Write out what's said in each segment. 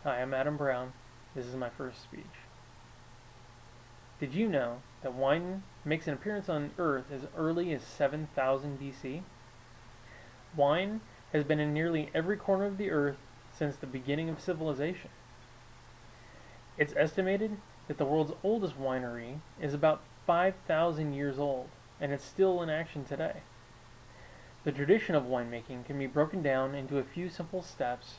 Hi, I'm Adam Brown. This is my first speech. Did you know that wine makes an appearance on Earth as early as 7000 BC? Wine has been in nearly every corner of the Earth since the beginning of civilization. It's estimated that the world's oldest winery is about 5,000 years old, and it's still in action today. The tradition of winemaking can be broken down into a few simple steps: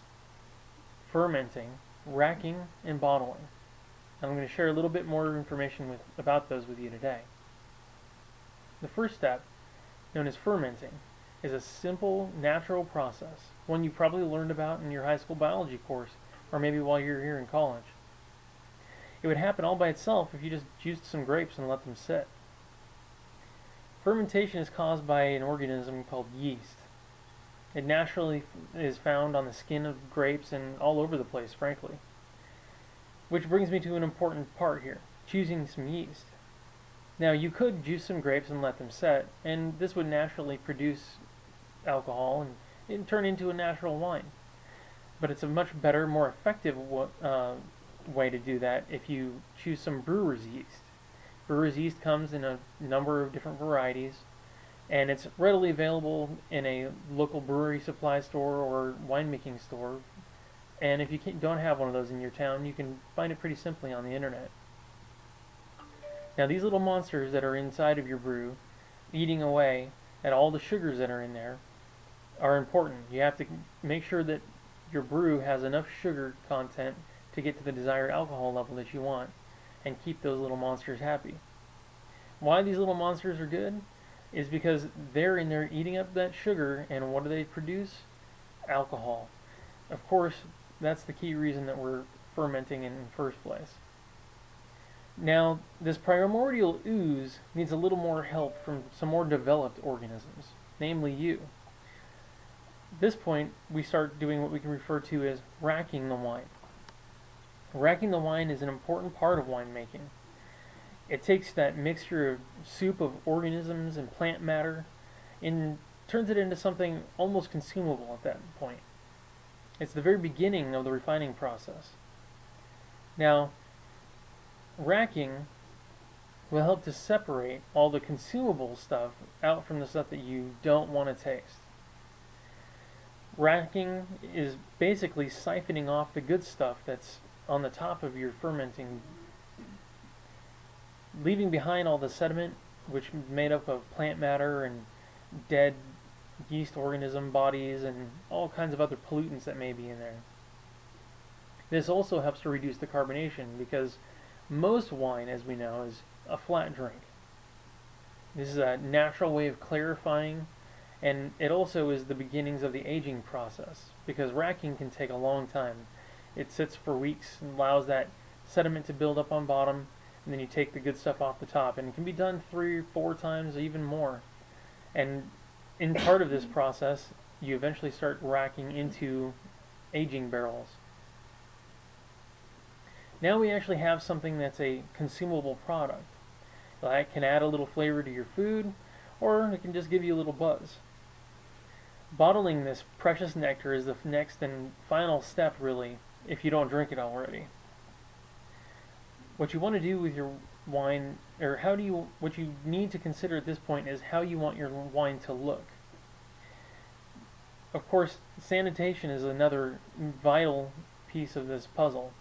fermenting, racking, and bottling. I'm going to share a little bit more information about those with you today. The first step, known as fermenting, is a simple, natural process, one you probably learned about in your high school biology course, or maybe while you're here in college. It would happen all by itself if you just juiced some grapes and let them sit. Fermentation is caused by an organism called yeast. It naturally is found on the skin of grapes and all over the place, frankly. Which brings me to an important part here: choosing some yeast. Now, you could juice some grapes and let them set, and this would naturally produce alcohol and turn into a natural wine. But it's a much better, more effective way to do that if you choose some brewer's yeast. Brewer's yeast comes in a number of different varieties, and it's readily available in a local brewery supply store or winemaking store. And if you don't have one of those in your town, you can find it pretty simply on the internet. Now, these little monsters that are inside of your brew, eating away at all the sugars that are in there, are important. You have to make sure that your brew has enough sugar content to get to the desired alcohol level that you want, and keep those little monsters happy. Why these little monsters are good is because they're in there eating up that sugar, and what do they produce? Alcohol. Of course, that's the key reason that we're fermenting in the first place. Now, this primordial ooze needs a little more help from some more developed organisms, namely you. At this point, we start doing what we can refer to as racking the wine. Racking the wine is an important part of winemaking. It takes that mixture of soup of organisms and plant matter and turns it into something almost consumable at that point. It's the very beginning of the refining process. Now, racking will help to separate all the consumable stuff out from the stuff that you don't want to taste. Racking is basically siphoning off the good stuff that's on the top of your fermenting, leaving behind all the sediment, which is made up of plant matter and dead yeast organism bodies and all kinds of other pollutants that may be in there. This also helps to reduce the carbonation, because most wine, as we know, is a flat drink. This is a natural way of clarifying, and it also is the beginnings of the aging process, because racking can take a long time. It sits for weeks and allows that sediment to build up on bottom, and then you take the good stuff off the top, and it can be done 3 or 4 times, even more. And in part of this process, you eventually start racking into aging barrels. Now we actually have something that's a consumable product. That can add a little flavor to your food, or it can just give you a little buzz. Bottling this precious nectar is the next and final step, really, if you don't drink it already. What you want to do with your wine, or what you need to consider at this point, is how you want your wine to look. Of course, sanitation is another vital piece of this puzzle.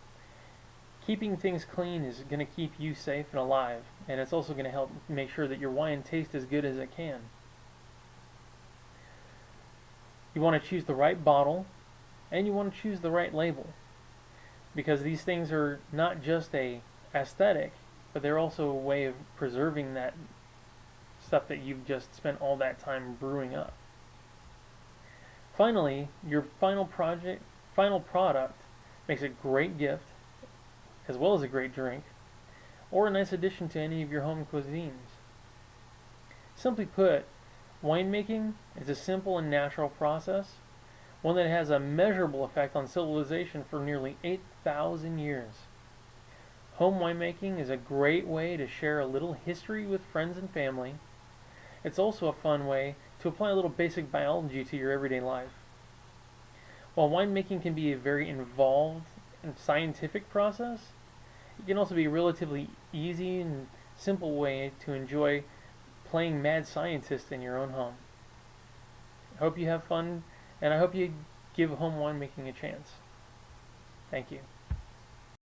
Keeping things clean is going to keep you safe and alive, and it's also going to help make sure that your wine tastes as good as it can. You want to choose the right bottle, and you want to choose the right label, because these things are not just a aesthetic, but they're also a way of preserving that stuff that you've just spent all that time brewing up. Finally, your final product makes a great gift, as well as a great drink, or a nice addition to any of your home cuisines. Simply put, winemaking is a simple and natural process, one that has a measurable effect on civilization for nearly 8,000 years. Home winemaking is a great way to share a little history with friends and family. It's also a fun way to apply a little basic biology to your everyday life. While winemaking can be very involved and scientific process, it can also be a relatively easy and simple way to enjoy playing mad scientist in your own home. I hope you have fun, and I hope you give home winemaking a chance. Thank you.